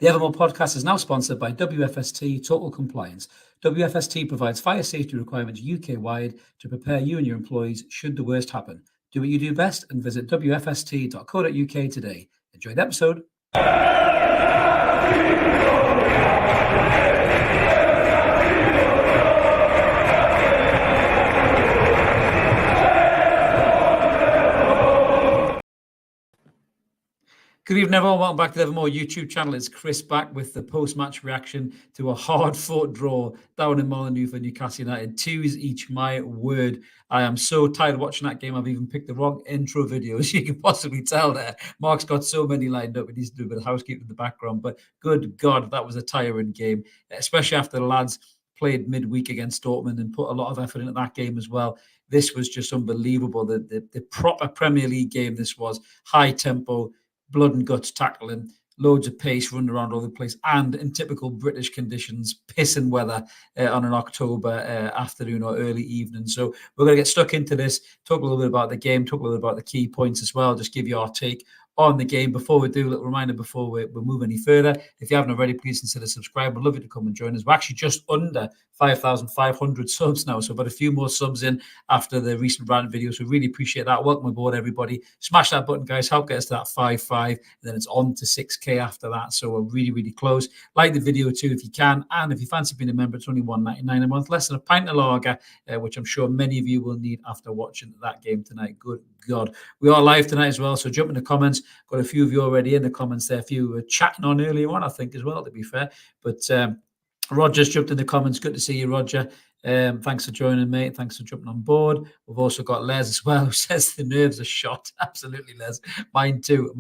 The Evermore podcast is now sponsored by WFST Total Compliance. WFST provides fire safety requirements UK-wide to prepare you and your employees should the worst happen. Do what you do best and visit wfst.co.uk today. Enjoy the episode. Good evening, everyone. Welcome back to the Evermore YouTube channel. It's Chris back with the post-match reaction to a hard-fought draw down in Molineux for Newcastle United. 2s each, my word. I am so tired of watching that game. I've even picked the wrong intro video, as you can possibly tell there. Mark's got so many lined up. He needs to do a bit of housekeeping in the background. But good God, that was a tiring game, especially after the lads played midweek against Dortmund and put a lot of effort into that game as well. This was just unbelievable. The proper Premier League game this was. High tempo, blood and guts tackling, loads of pace running around all over the place, and in typical British conditions, pissing weather on an October afternoon or early evening. So we're going to get stuck into this, talk a little bit about the game, talk a little bit about the key points as well, just give you our take on the game. Before we do, a little reminder before we move any further, if you haven't already, please consider subscribing. We'd love you to come and join us. We're actually just under 5,500 subs now, so about a few more subs in after the recent rant video, so really appreciate that. Welcome aboard, everybody. Smash that button, guys. Help get us to that 5.5, and then it's on to 6k after that, so we're really, really close. Like the video too if you can, and if you fancy being a member, it's only $1.99 a month, less than a pint of lager, which I'm sure many of you will need after watching that game tonight. Good God. We are live tonight as well, so jump in the comments. Got a few of you already in the comments there. A few were chatting on earlier on, I think, as well, to be fair. But Roger's jumped in the comments. Good to see you, Roger. Thanks for joining, mate. Thanks for jumping on board. We've also got Les as well, who says the nerves are shot. Absolutely, Les. Mine too.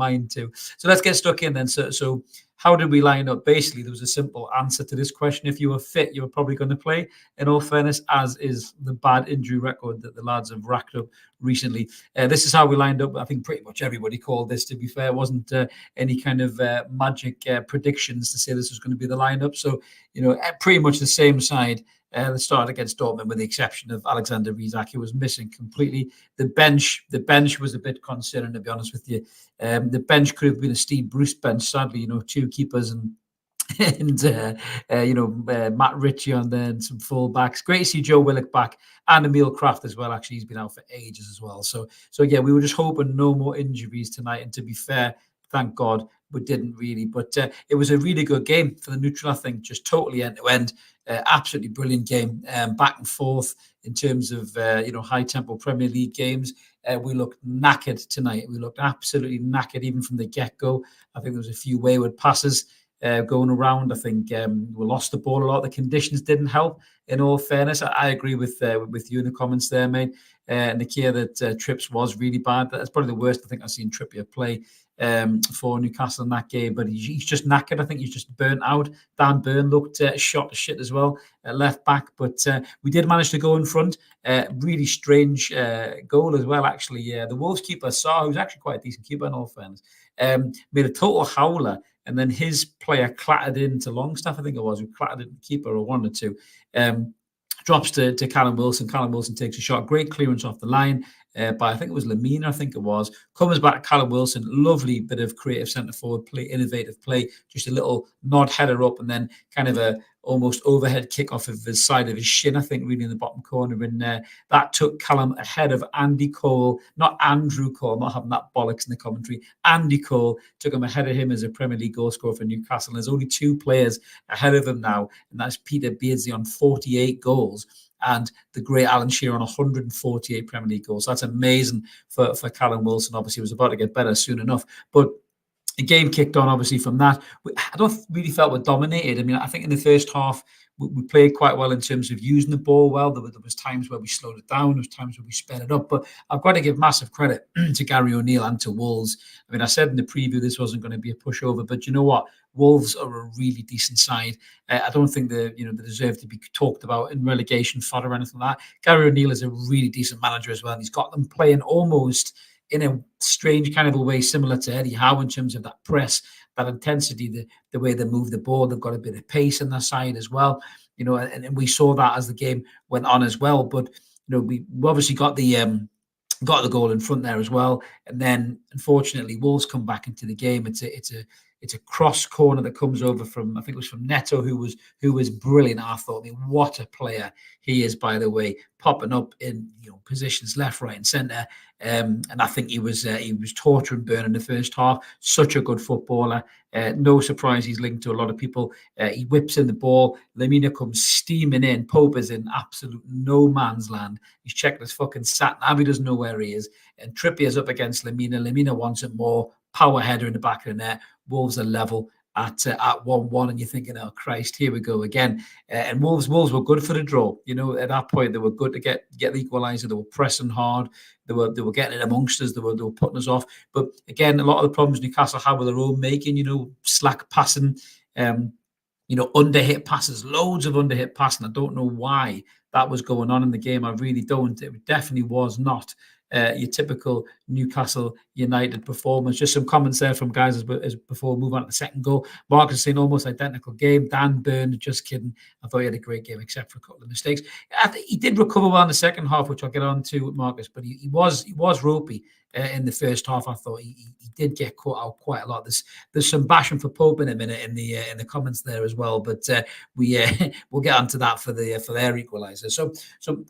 So let's get stuck in then. So how did we line up? Basically, there was a simple answer to this question. If you were fit, you were probably going to play, in all fairness, as is the bad injury record that the lads have racked up recently. This is how we lined up. I think pretty much everybody called this, to be fair. It wasn't any kind of magic predictions to say this was going to be the lineup. So, pretty much the same side. That started against Dortmund, with the exception of Alexander Isak, who was missing completely. The bench was a bit concerning, to be honest with you. The bench could have been a Steve Bruce bench, sadly. Two keepers and Matt Ritchie on there and some full-backs. Great to see Joe Willock back, and Emil Kraft as well. Actually, he's been out for ages as well. So yeah, we were just hoping no more injuries tonight. And to be fair, thank God, we didn't really. But it was a really good game for the neutral, I think, just totally end-to-end. Absolutely brilliant game, back and forth in terms of high-tempo Premier League games. We looked knackered tonight. We looked absolutely knackered even from the get-go. I think there was a few wayward passes going around. I think we lost the ball a lot. The conditions didn't help, in all fairness. I agree with you in the comments there, mate. Nakia, that Trips was really bad. That's probably the worst I think I've seen Trippier play for Newcastle in that game, but he's just knackered. I think he's just burnt out. Dan Burn looked shot to shit as well at left back, but we did manage to go in front. Really strange goal as well, actually. The Wolves keeper, Sarr, who's actually quite a decent keeper in all fairness, made a total howler, and then his player clattered into Longstaff, I think it was, who clattered into the keeper, or one or two. Drops to Callum Wilson. Callum Wilson takes a shot. Great clearance off the line by, I think it was Lamina, comes back to Callum Wilson. Lovely bit of creative centre-forward play, innovative play. Just a little nod header up and then kind of a almost overhead kick off of the side of his shin, I think, really in the bottom corner. And that took Callum ahead of Andy Cole, not Andrew Cole, I'm not having that bollocks in the commentary. Andy Cole took him ahead of him as a Premier League goal scorer for Newcastle. And there's only two players ahead of him now, and that's Peter Beardsley on 48 goals. And the great Alan Shearer on 148 Premier League goals. So that's amazing for Callum Wilson. Obviously, he was about to get better soon enough. But the game kicked on, obviously, from that. I don't really felt we're dominated. I mean, I think in the first half, we played quite well in terms of using the ball well. There was times where we slowed it down. There was times where we sped it up. But I've got to give massive credit to Gary O'Neill and to Wolves. I mean, I said in the preview this wasn't going to be a pushover, but you know what? Wolves are a really decent side. I don't think they deserve to be talked about in relegation fodder or anything like that. Gary O'Neill is a really decent manager as well. And he's got them playing almost in a strange kind of a way, similar to Eddie Howe in terms of that press, that intensity, the way they move the ball. They've got a bit of pace on their side as well, and we saw that as the game went on as well. But we obviously got the goal in front there as well, and then unfortunately Wolves come back into the game. It's a It's a cross corner that comes over from, I think it was from Neto, who was brilliant. I thought, I mean, what a player he is, by the way, popping up in positions left, right, and centre. And I think he was torturing Burn in the first half. Such a good footballer. No surprise he's linked to a lot of people. He whips in the ball. Lemina comes steaming in. Pope is in absolute no man's land. He's checking his fucking sat nav. He doesn't know where he is. And Trippier's up against Lemina. Lemina wants it more. Power header in the back of the net. Wolves are level at 1-1, and you're thinking, oh Christ, here we go again. And Wolves were good for the draw. At that point they were good to get the equaliser. They were pressing hard. They were getting it amongst us. They were putting us off. But again, a lot of the problems Newcastle had with their own making. Slack passing. Underhit passes, loads of underhit passing. I don't know why that was going on in the game. I really don't. It definitely was not your typical Newcastle United performance. Just some comments there from guys as before we move on to the second goal. Marcus is saying almost identical game. Dan Burn, just kidding. I thought he had a great game except for a couple of mistakes. I think he did recover well in the second half, which I'll get on to with Marcus, but he was ropey in the first half. I thought he did get caught out quite a lot. There's some bashing for Pope in a minute in the comments there as well, but we'll get onto that for their equaliser. So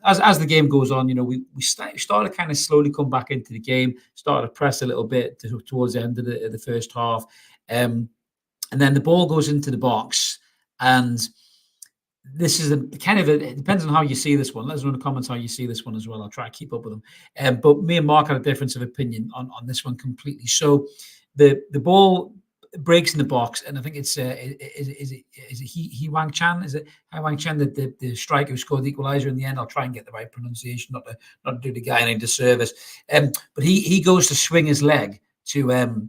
as the game goes on, we started kind of slowly come back into the game, started to press a little bit towards the end of the first half, and then the ball goes into the box, and this is it depends on how you see this one. Let us know in the comments how you see this one as well. I'll try to keep up with them. But me and Mark had a difference of opinion on this one completely. So the ball breaks in the box, and I think it's is it He Wang Chan? Is it He Wang Chan, the striker who scored the equaliser in the end? I'll try and get the right pronunciation, not to do the guy any disservice. But he goes to swing his leg to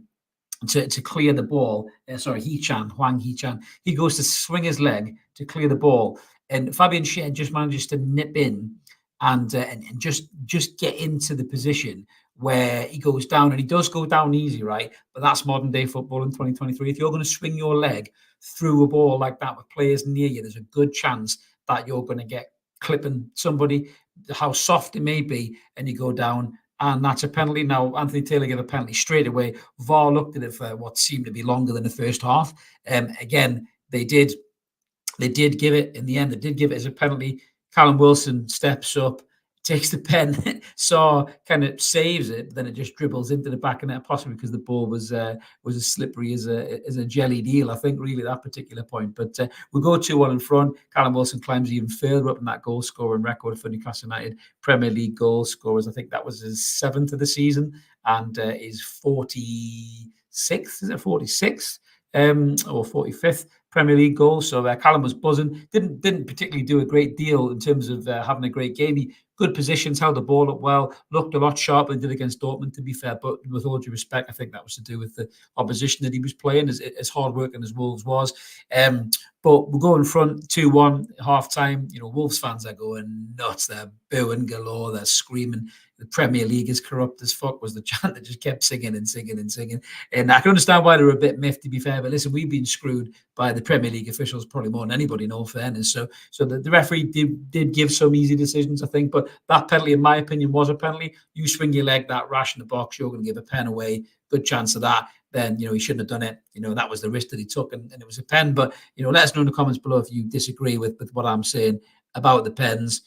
clear the ball. Huang He-chan. He goes to swing his leg to clear the ball, and Fabian Schär just manages to nip in and just get into the position where he goes down, and he does go down easy, right? But that's modern day football in 2023. If you're going to swing your leg through a ball like that with players near you, there's a good chance that you're going to get clipping somebody, how soft it may be, and you go down. And that's a penalty. Now, Anthony Taylor gave a penalty straight away. VAR looked at it for what seemed to be longer than the first half. Again, they did give it in the end. They did give it as a penalty. Callum Wilson steps up, takes the pen, kind of saves it, but then it just dribbles into the back of net, possibly because the ball was as slippery as a jelly deal, I think, really, at that particular point. But we go 2-1 in front. Callum Wilson climbs even further up in that goal scoring record for Newcastle United Premier League goal scorers. I think that was his 7th of the season, and his 46th, is it 46th? Or 45th Premier League goal. So Callum was buzzing. Didn't particularly do a great deal in terms of having a great game. He good positions, held the ball up well, looked a lot sharper than did against Dortmund, to be fair. But with all due respect, I think that was to do with the opposition that he was playing, as hard working as Wolves was. But we'll go in front 2-1 half time. Wolves fans are going nuts. They're booing galore. They're screaming. The Premier League is corrupt as fuck was the chant that just kept singing and singing and singing. And I can understand why they were a bit miffed, to be fair. But listen, we've been screwed by the Premier League officials probably more than anybody, in all fairness. So the referee did give some easy decisions, I think. But that penalty, in my opinion, was a penalty. You swing your leg that rash in the box, you're going to give a pen away. Good chance of that. Then, he shouldn't have done it. That was the risk that he took, and it was a pen. But, let us know in the comments below if you disagree with what I'm saying about the pens.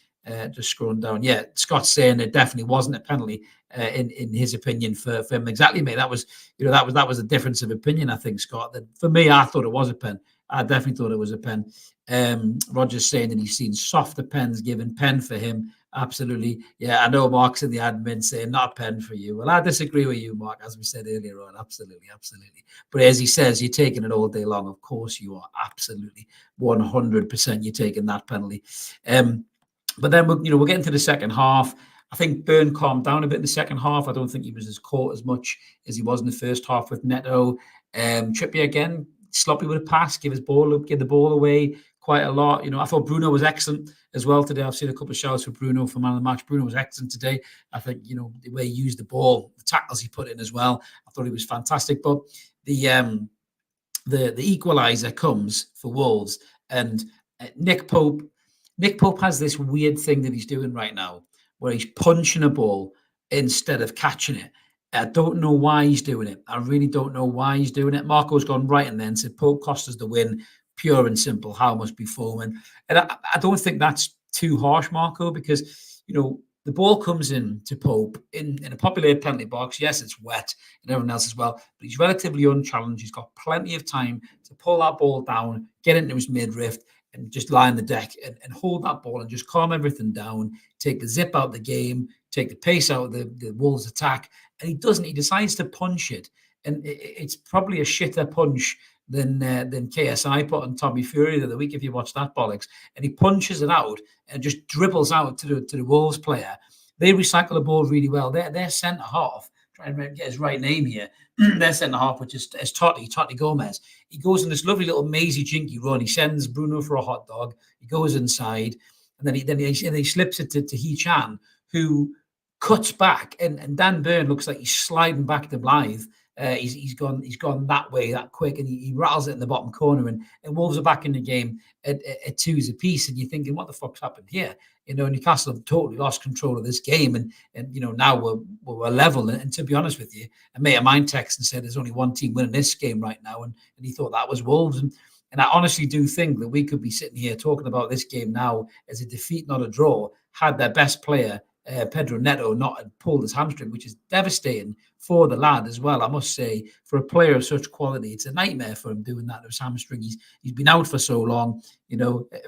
Just scrolling down. Yeah, Scott's saying it definitely wasn't a penalty in his opinion for him. Exactly, mate. That was a difference of opinion, I think, Scott. That for me, I thought it was a pen. I definitely thought it was a pen. Roger's saying that he's seen softer pens given pen for him. Absolutely. Yeah, I know Mark's in the admin saying not a pen for you. Well, I disagree with you, Mark, as we said earlier on. Absolutely. But as he says, you're taking it all day long. Of course you are. Absolutely. 100% you're taking that penalty. But then we're getting to the second half. I think Burn calmed down a bit in the second half. I don't think he was as caught as much as he was in the first half with Neto. Trippier again, sloppy with a pass, give the ball away quite a lot. I thought Bruno was excellent as well today. I've seen a couple of shouts for Bruno for man of the match. Bruno was excellent today. I think, the way he used the ball, the tackles he put in as well, I thought he was fantastic. But the equaliser comes for Wolves, and Nick Pope has this weird thing that he's doing right now where he's punching a ball instead of catching it. I don't know why he's doing it. I really don't know why he's doing it. Marco's gone right and then said Pope cost us the win. Pure and simple. How must be foaming. And I don't think that's too harsh, Marco, because, the ball comes in to Pope in a populated penalty box. Yes, it's wet and everyone else as well, but he's relatively unchallenged. He's got plenty of time to pull that ball down, get into his midriff, and just lie on the deck and hold that ball and just calm everything down, take the zip out of the game, take the pace out of the Wolves' attack. And he doesn't. He decides to punch it. And it's probably a shitter punch than KSI put on Tommy Fury the other week, if you watch that bollocks. And he punches it out and just dribbles out to the Wolves player. They recycle the ball really well. Their centre half, trying to get his right name here, their centre half, which is Totti Gomez. He goes in this lovely little mazy jinky run. He sends Bruno for a hot dog. He goes inside, and then he slips it to Hee-chan, who cuts back, and Dan Burn looks like he's sliding back to Blythe. He's gone that way that quick, and he rattles it in the bottom corner, and Wolves are back in the game at twos apiece, and you're thinking, what the fuck's happened here? Newcastle have totally lost control of this game, and now we're level. And to be honest with you, a mate of mine texted and said there's only one team winning this game right now, and he thought that was Wolves. And I honestly do think that we could be sitting here talking about this game now as a defeat, not a draw, had their best player, Pedro Neto, not had pulled his hamstring, which is devastating for the lad as well. I must say, for a player of such quality, it's a nightmare for him doing that to his hamstring. He's been out for so long.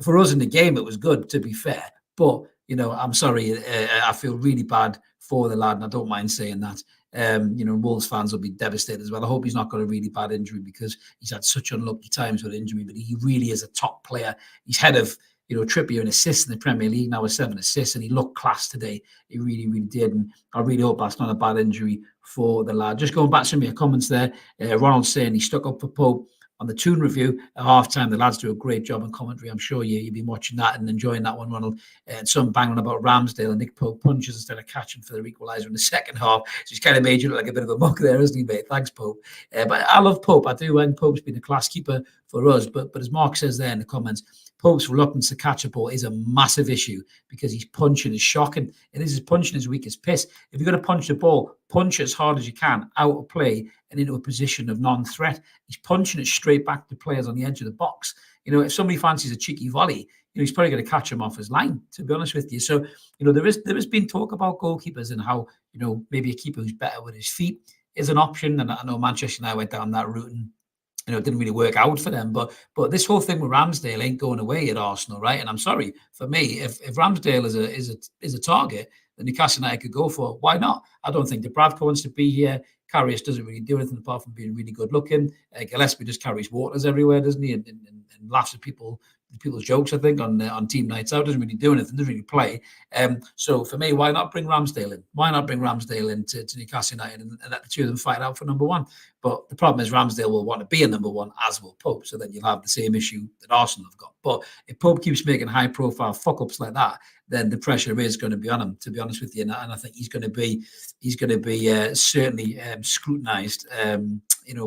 For us in the game, it was good, to be fair. But, I'm sorry, I feel really bad for the lad, and I don't mind saying that. Wolves fans will be devastated as well. I hope he's not got a really bad injury, because he's had such unlucky times with injury, but he really is a top player. He's head of Trippier in assists in the Premier League now with 7 assists, and he looked class today. He really, really did. And I really hope that's not a bad injury for the lad. Just going back to some of your comments there, Ronald saying he stuck up for Pope on the Toon review at halftime. The lads do a great job in commentary. I'm sure you've been watching that and enjoying that one, Ronald. And some banging about Ramsdale, and Nick Pope punches instead of catching for the equaliser in the second half. So he's kind of made you look like a bit of a muck there, isn't he, mate? Thanks, Pope. But I love Pope. I do, and Pope's been a class keeper for us. But as Mark says there in the comments, Pope's reluctance to catch a ball is a massive issue, because his punching is shocking. It is his punching is weak as piss. If you're going to punch the ball, punch it as hard as you can, out of play and into a position of non-threat. He's punching it straight back to players on the edge of the box. If somebody fancies a cheeky volley, he's probably going to catch him off his line, to be honest with you. So, there has been talk about goalkeepers and how, maybe a keeper who's better with his feet is an option. And I know Manchester United went down that route, and it didn't really work out for them. But this whole thing with Ramsdale ain't going away at Arsenal, right? And I'm sorry, for me, if Ramsdale is a target that Newcastle United could go for, why not? I don't think Dubravka wants to be here. Karius doesn't really do anything apart from being really good looking. Gillespie just carries waters everywhere, doesn't he? And laughs at people's jokes, I think, on team nights out. Doesn't really do anything, doesn't really play. So for me, why not bring Ramsdale in? Why not bring Ramsdale in to Newcastle United and let the two of them fight out for number one? But the problem is Ramsdale will want to be a number one, as will Pope. So then you'll have the same issue that Arsenal have got. But if Pope keeps making high-profile fuck-ups like that, then the pressure is going to be on him, to be honest with you. And I think he's going to be certainly scrutinised,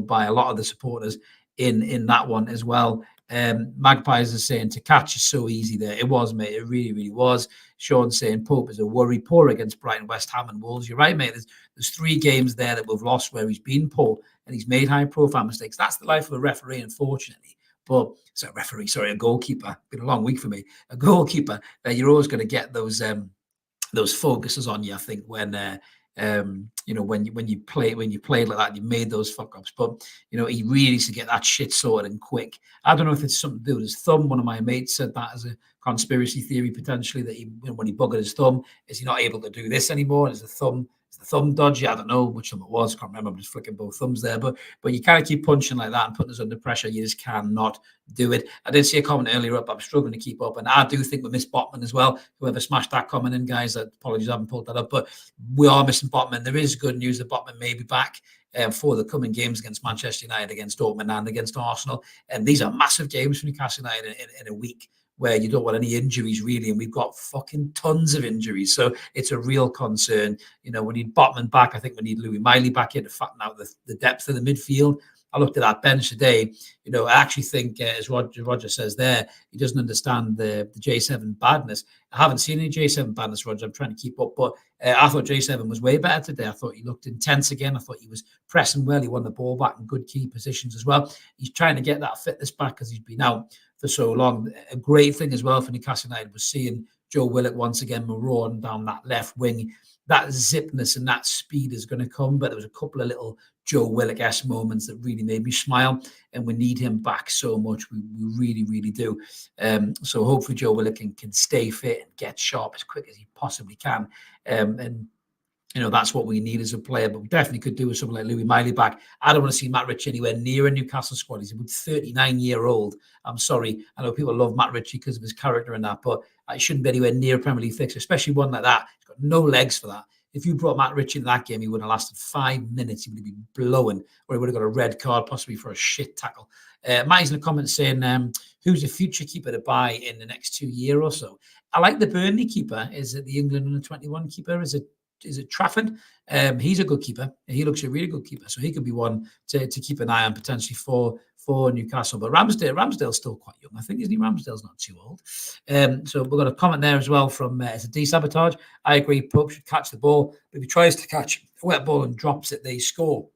by a lot of the supporters in that one as well. Magpies are saying to catch is so easy there. It was, mate. It really, really was. Sean saying Pope is a worry, poor against Brighton, West Ham and Wolves. You're right, mate. There's 3 games there that we've lost where he's been poor and he's made high-profile mistakes. That's the life of a referee, unfortunately. But a goalkeeper. Been a long week for me. A goalkeeper, you're always going to get those focuses on you, I think, when when you play like that, you made those fuck ups. But he really needs to get that shit sorted and quick. I don't know if it's something to do with his thumb. One of my mates said that as a conspiracy theory, potentially, that when he buggered his thumb, is he not able to do this anymore? Is the thumb dodgy? I don't know which thumb it was. I can't remember. I'm just flicking both thumbs there. But you can't keep punching like that and putting us under pressure. You just cannot do it. I did see a comment earlier up. I'm struggling to keep up. And I do think we missed Botman as well. Whoever smashed that comment in, guys, apologies, I haven't pulled that up. But we are missing Botman. There is good news that Botman may be back for the coming games against Manchester United, against Dortmund and against Arsenal. And these are massive games for Newcastle United in a week where you don't want any injuries, really. And we've got fucking tons of injuries. So it's a real concern. We need Botman back. I think we need Louis Miley back here to fatten out the depth of the midfield. I looked at that bench today. I actually think, as Roger says there, he doesn't understand the J7 badness. I haven't seen any J7 badness, Roger. I'm trying to keep up, but I thought J7 was way better today. I thought he looked intense again. I thought he was pressing well. He won the ball back in good key positions as well. He's trying to get that fitness back because he's been out for so long. A great thing as well for Newcastle United was seeing Joe Willock once again marauding down that left wing. That zipness and that speed is going to come, but there was a couple of little Joe Willock-esque moments that really made me smile, and we need him back so much. We really, really do. So hopefully Joe Willock can stay fit and get sharp as quick as he possibly can. And that's what we need as a player, but we definitely could do with someone like Louis Miley back. I don't want to see Matt Ritchie anywhere near a Newcastle squad. He's about 39-year-old. I'm sorry. I know people love Matt Ritchie because of his character and that, but he shouldn't be anywhere near a Premier League fixture, especially one like that. He's got no legs for that. If you brought Matt Ritchie in that game, he would have lasted 5 minutes. He would have been blowing, or he would have got a red card, possibly for a shit tackle. Matty's in the comments saying, who's the future keeper to buy in the next 2 years or so? I like the Burnley keeper. Is it the England under-21 keeper? Is it Trafford? He's a good keeper. He looks a really good keeper, so he could be one to keep an eye on potentially for Newcastle. But Ramsdale's still quite young. I think, isn't he? Ramsdale's not too old. So we've got a comment there as well from it's a desabotage. I agree. Pope should catch the ball. But if he tries to catch a wet ball and drops it, they score.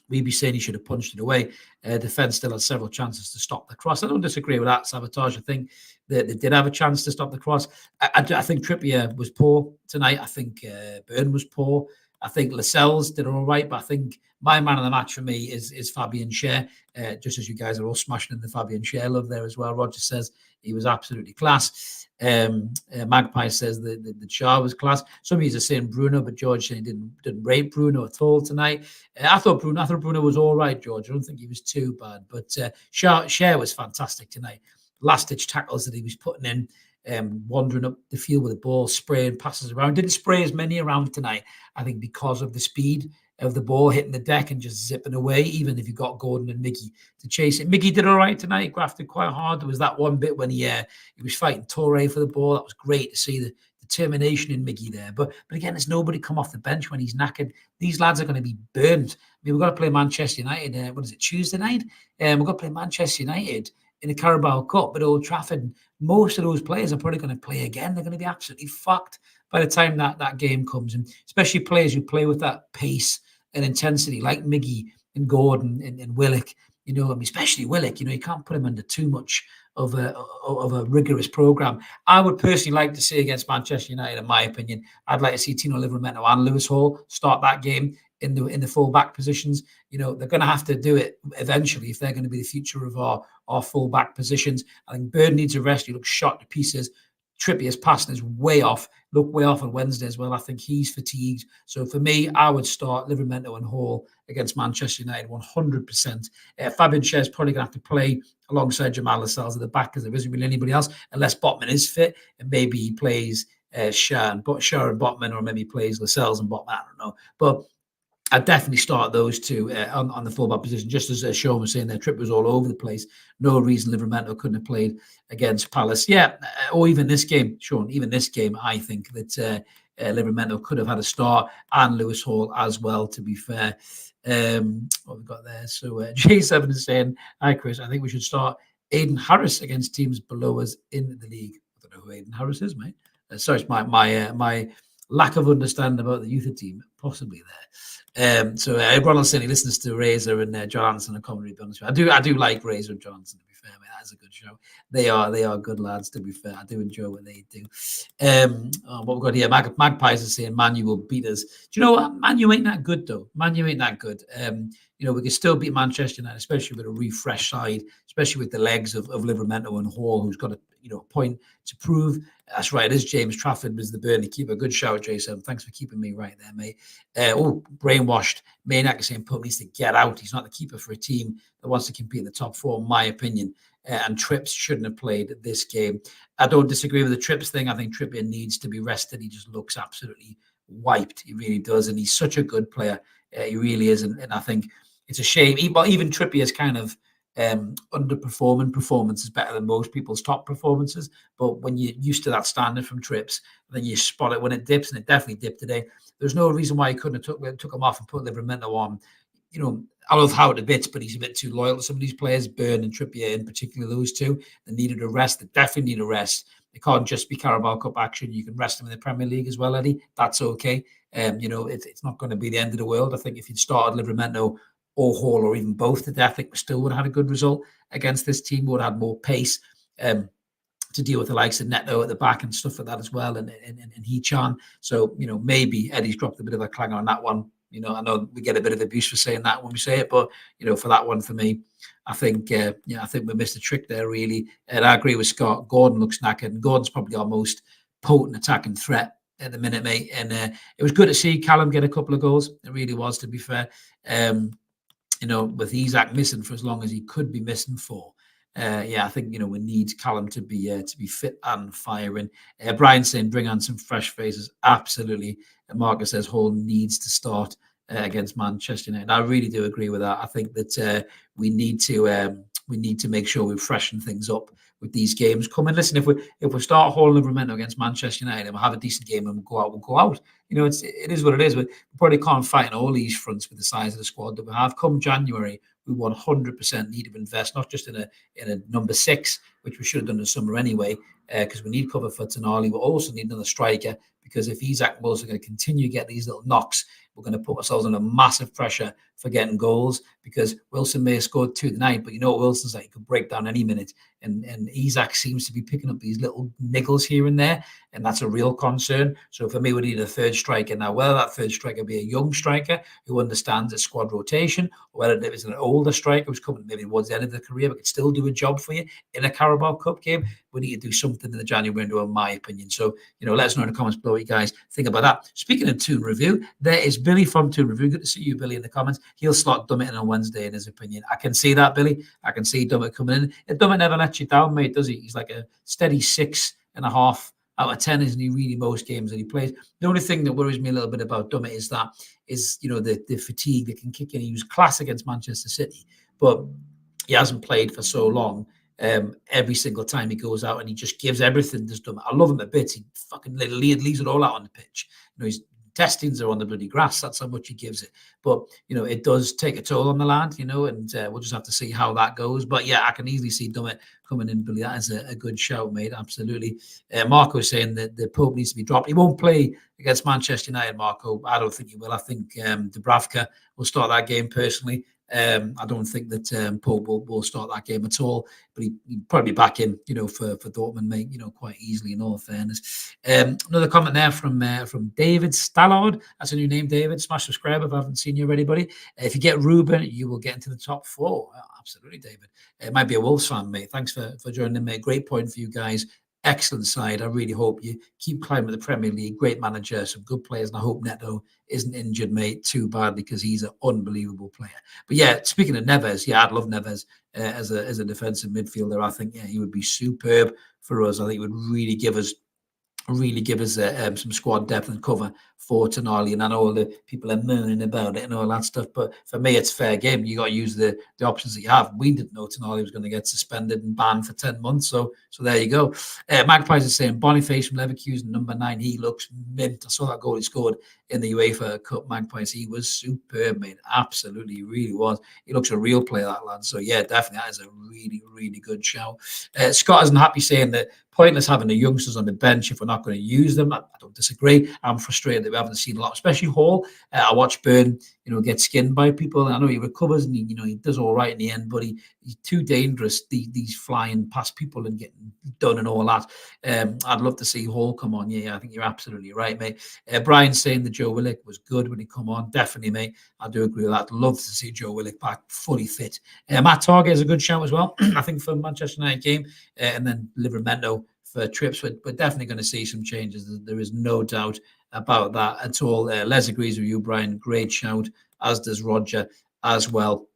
We'd be saying he should have punched it away. Defence still had several chances to stop the cross. I don't disagree with that, Sabotage. I think they did have a chance to stop the cross. I think Trippier was poor tonight. I think Byrne was poor. I think Lascelles did all right, but I think my man of the match for me is Fabian Schär. Just as you guys are all smashing in the Fabian Schär love there as well. Roger says he was absolutely class. Magpie says that Schär was class. Some of you are saying Bruno, but George saying he didn't rate Bruno at all tonight. I thought Bruno was all right, George. I don't think he was too bad, but Schär was fantastic tonight. Last-ditch tackles that he was putting in. Wandering up the field with the ball, spraying passes around. Didn't spray as many around tonight, I think, because of the speed of the ball hitting the deck and just zipping away, even if you got Gordon and Miggy to chase it. Miggy did all right tonight. He grafted quite hard. There was that one bit when he was fighting Toure for the ball. That was great to see the determination in Miggy there. But again, there's nobody come off the bench when he's knackered. These lads are going to be burnt. I mean, we've got to play Manchester United. What is it, Tuesday night? We've got to play Manchester United in the Carabao Cup at Old Trafford. Most of those players are probably going to play again. They're going to be absolutely fucked by the time that game comes. And especially players who play with that pace and intensity, like Miggy and Gordon and Willock. Especially Willock. You can't put him under too much of a rigorous program. I would personally like to see against Manchester United, in my opinion, I'd like to see Tino Livramento and Lewis Hall start that game in the full back positions. They're going to have to do it eventually if they're going to be the future of our full back positions. I think Bird needs a rest. He looks shot to pieces. Trippier's passing is way off. Looked way off on Wednesday as well. I think he's fatigued. So for me, I would start Livramento and Hall against Manchester United 100%. Fabian Schär is probably going to have to play alongside Jamal Lascelles at the back because there isn't really anybody else unless Botman is fit, and maybe he plays Schär and Botman, or maybe he plays Lascelles and Botman. I don't know, but I'd definitely start those two on the fullback position. Just as Sean was saying, their trip was all over the place. No reason Livramento couldn't have played against Palace. Yeah, or even this game, Sean, I think that Livramento could have had a start, and Lewis Hall as well, to be fair. What we've got there. So J7 is saying, hi, Chris, I think we should start Aiden Harris against teams below us in the league. I don't know who Aiden Harris is, mate. Sorry, it's my lack of understanding about the youth team, possibly there. So Ronald saying he listens to Razor and John Anderson and commentary. I do like Razor and John Anderson, to be fair, mate. That's a good show. They are good lads, to be fair. I do enjoy what they do. What we've got here, Magpies are saying Manu will beat us. Do you know what? Manu ain't that good, though. Manu ain't that good. We can still beat Manchester United, especially with a refreshed side, especially with the legs of Livramento and Hall, who's got a point to prove. That's right. It is James Trafford was the Burnley keeper. Good shout, Jason. Thanks for keeping me right there, mate. Brainwashed. Maniac is saying Pope needs to get out. He's not the keeper for a team that wants to compete in the top four, in my opinion. And Trips shouldn't have played this game. I don't disagree with the Trips thing. I think Trippier needs to be rested. He just looks absolutely wiped. He really does. And he's such a good player. He really is. And I think it's a shame. Even Trippier's kind of underperforming performance is better than most people's top performances. But when you're used to that standard from Trips, then you spot it when it dips, and it definitely dipped today. There's no reason why he couldn't have took him off and put Livramento on. I love Howard a bit, but he's a bit too loyal to some of these players, Burn and Trippier in particular, those two. They needed a rest. They definitely need a rest. It can't just be Carabao Cup action. You can rest them in the Premier League as well, Eddie. That's okay. It's not going to be the end of the world. I think if you'd started Livramento or Hall or even both today, I think we still would have had a good result against this team. We would have had more pace. To deal with the likes of Neto at the back and stuff like that as well, and Hee-chan. So, maybe Eddie's dropped a bit of a clanger on that one. I know we get a bit of abuse for saying that when we say it, but, for that one, for me, I think we missed a trick there, really. And I agree with Scott. Gordon looks knackered, and Gordon's probably our most potent attacking threat at the minute, mate. And it was good to see Callum get a couple of goals. It really was, to be fair. With Isak missing for as long as he could be missing for. I think we need Callum to be fit and firing. Brian saying bring on some fresh faces. Absolutely. And Marcus says Hall needs to start against Manchester United. I really do agree with that. I think that we need to make sure we freshen things up with these games coming. Listen, if we start Hall and Livramento against Manchester United and we'll have a decent game and we'll go out. It is what it is. We probably can't fight on all these fronts with the size of the squad that we have. Come January, we 100% need to invest, not just in a number 6, which we should have done in the summer anyway, because we need cover for Tonali. We also need another striker, because if Isak and Wilson are going to continue to get these little knocks, we're going to put ourselves under massive pressure for getting goals, because Wilson may have scored 2 tonight, but Wilson's like, he could break down any minute. And Isak seems to be picking up these little niggles here and there, and that's a real concern. So for me, we need a third striker. Now, whether that third striker be a young striker who understands the squad rotation, or whether it is an older striker who's coming maybe towards the end of the career but can still do a job for you in a Carabao Cup game, we need to do something in the January window, in my opinion. So, let us know in the comments below what you guys think about that. Speaking of Toon Review, there is Billy from Toon Review. Good to see you, Billy, in the comments. He'll slot Dummett in on Wednesday, in his opinion. I can see that, Billy. I can see Dummett coming in. And Dummett never lets you down, mate, does he? He's like a steady 6.5 out of 10, isn't he, really, most games that he plays. The only thing that worries me a little bit about Dummett is the fatigue that can kick in. He was class against Manchester City, but he hasn't played for so long. Every single time he goes out and he just gives everything to Dummett. I love him a bit. He fucking leaves it all out on the pitch. His testings are on the bloody grass. That's how much he gives it. But, it does take a toll on the lad, and we'll just have to see how that goes. But yeah, I can easily see Dummett coming in, Billy. That is a good shout, mate. Absolutely. Marco is saying that the Pope needs to be dropped. He won't play against Manchester United, Marco. I don't think he will. I think Dubravka will start that game personally. I don't think that Pope will start that game at all, but he'd probably be back in, for Dortmund, mate, quite easily, in all fairness. Another comment there from David Stallard. That's a new name, David. Smash subscribe if I haven't seen you already, buddy. If you get Ruben, you will get into the top 4. Absolutely, David. It might be a Wolves fan, mate. Thanks for joining in, mate. Great point for you guys. Excellent side. I really hope you keep climbing the Premier League. Great manager, some good players, and I hope Neto isn't injured, mate, too badly, because he's an unbelievable player. But yeah, speaking of Neves, I'd love Neves as a defensive midfielder. I think he would be superb for us. I think he would really give us some squad depth and cover for Tonali. And I know all the people are moaning about it and all that stuff, but for me, it's fair game. You got to use the options that you have. We didn't know Tonali was going to get suspended and banned for 10 months, so there you go. Magpies is saying Boniface from Leverkusen, number 9. He looks mint. I saw that goal he scored in the UEFA Cup. Magpies, he was superb, mate. Absolutely, he really was. He looks a real player, that lad. So yeah, definitely, that is a really, really good shout. Scott isn't happy, saying that pointless having the youngsters on the bench if we're not going to use them. I don't disagree. I'm frustrated that we haven't seen a lot, especially Hall. I watched Burn, get skinned by people. I know he recovers and he does all right in the end, but he's too dangerous. These flying past people and getting done and all that. I'd love to see Hall come on. Yeah, I think you're absolutely right, mate. Brian's saying that Joe Willock was good when he come on. Definitely, mate. I do agree with that. I'd love to see Joe Willock back fully fit. Matt Target is a good shout as well, I think, for Manchester United game. And then Livramento for trips. We're definitely going to see some changes. There is no doubt about that at all. Les agrees with you, Brian. Great shout, as does Roger as well.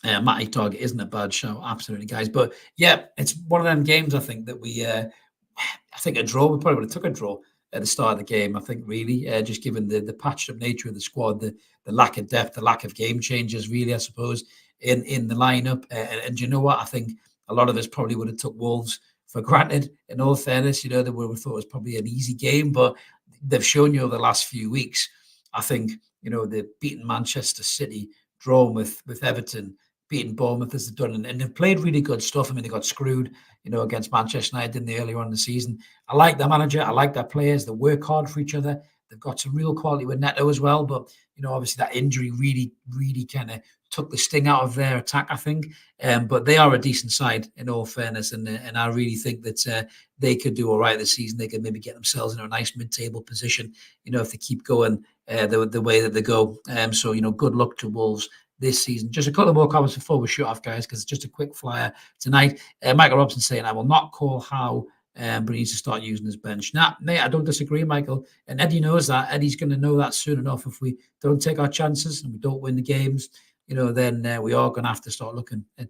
Matty Target isn't a bad shout, absolutely, guys. But yeah, it's one of them games, I think, that I think a draw, we probably would have took a draw at the start of the game, I think, really, just given the patched up nature of the squad, the lack of depth, the lack of game changers, really, I suppose, in the lineup. And you know what? I think a lot of us probably would have took Wolves for granted, in all fairness. They would have thought it was probably an easy game, but they've shown you over the last few weeks, I think, they've beaten Manchester City, drawn with Everton, beating Bournemouth as they've done, and they've played really good stuff. I mean, they got screwed, against Manchester United in the earlier on in the season. I like their manager. I like their players. They work hard for each other. They've got some real quality with Neto as well. But, obviously that injury really, really kind of took the sting out of their attack, I think. But they are a decent side, in all fairness. And I really think that they could do all right this season. They could maybe get themselves in a nice mid-table position, if they keep going the way that they go. So, good luck to Wolves this season. Just a couple more comments before we shoot off, guys, because it's just a quick flyer tonight. Michael Robson saying, I will not call Howe, but he needs to start using his bench. Nah, mate, I don't disagree, Michael. And Eddie knows that. Eddie's going to know that soon enough. If we don't take our chances and we don't win the games, then we are going to have to start looking at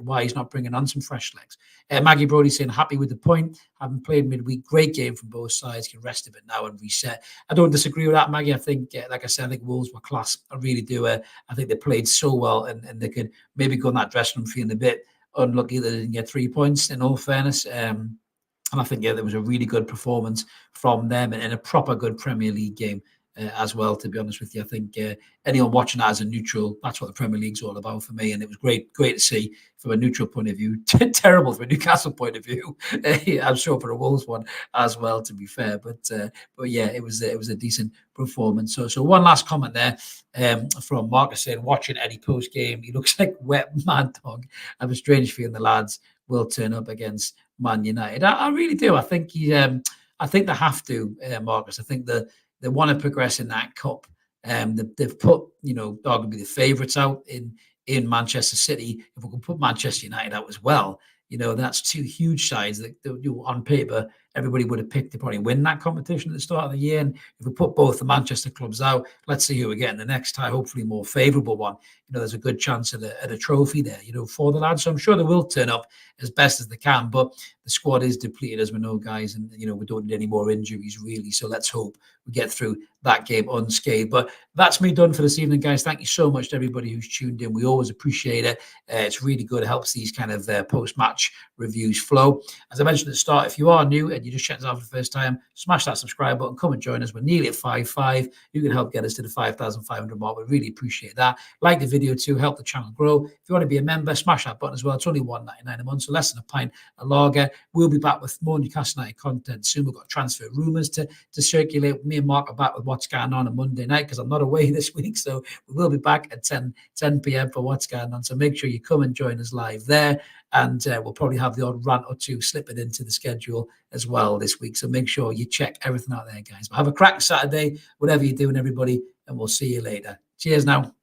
why he's not bringing on some fresh legs. Maggie Brody saying, happy with the point. Having played midweek, great game from both sides. Can rest a bit now and reset. I don't disagree with that, Maggie. I think, like I said, I think Wolves were class. I really do. I think they played so well, and they could maybe go in that dressing room feeling a bit unlucky that they didn't get 3 points, in all fairness. And I think, there was a really good performance from them and a proper good Premier League game as well, to be honest with you. I think anyone watching that as a neutral, that's what the Premier League's all about for me. And it was great to see from a neutral point of view. Terrible from a Newcastle point of view. I'm sure for a Wolves one as well, to be fair. But yeah, it was a decent performance. So one last comment there from Marcus saying, watching Eddie post game, he looks like wet mad dog. I have a strange feeling the lads will turn up against Man United. I really do. I think I think they have to, Marcus. I think they want to progress in that cup. They've put, arguably the favourites out in Manchester City. If we can put Manchester United out as well, that's two huge sides that on paper everybody would have picked to probably win that competition at the start of the year. And if we put both the Manchester clubs out, let's see who we get in the next tie, hopefully more favourable one. There's a good chance at a trophy there, for the lads. So I'm sure they will turn up as best as they can. But the squad is depleted, as we know, guys, and we don't need any more injuries really. So let's hope we get through that game unscathed. But that's me done for this evening, guys. Thank you so much to everybody who's tuned in. We always appreciate it. It's really good. It helps these kind of post-match reviews flow. As I mentioned at the start, if you are new and you just checked us out for the first time, smash that subscribe button. Come and join us. We're nearly at 5.5. You can help get us to the 5,500 mark. We really appreciate that. Like the video too. Help the channel grow. If you want to be a member, smash that button as well. It's only $1.99 a month, so less than a pint, a lager. We'll be back with more Newcastle United content soon. We've got transfer rumours to circulate. Me and Mark are back with what's going on Monday night because I'm not away this week. So we will be back at 10 p.m. for what's going on. So make sure you come and join us live there. And we'll probably have the odd rant or two slipping into the schedule as well this week. So make sure you check everything out there, guys. But have a crack Saturday, whatever you're doing, everybody. And we'll see you later. Cheers now.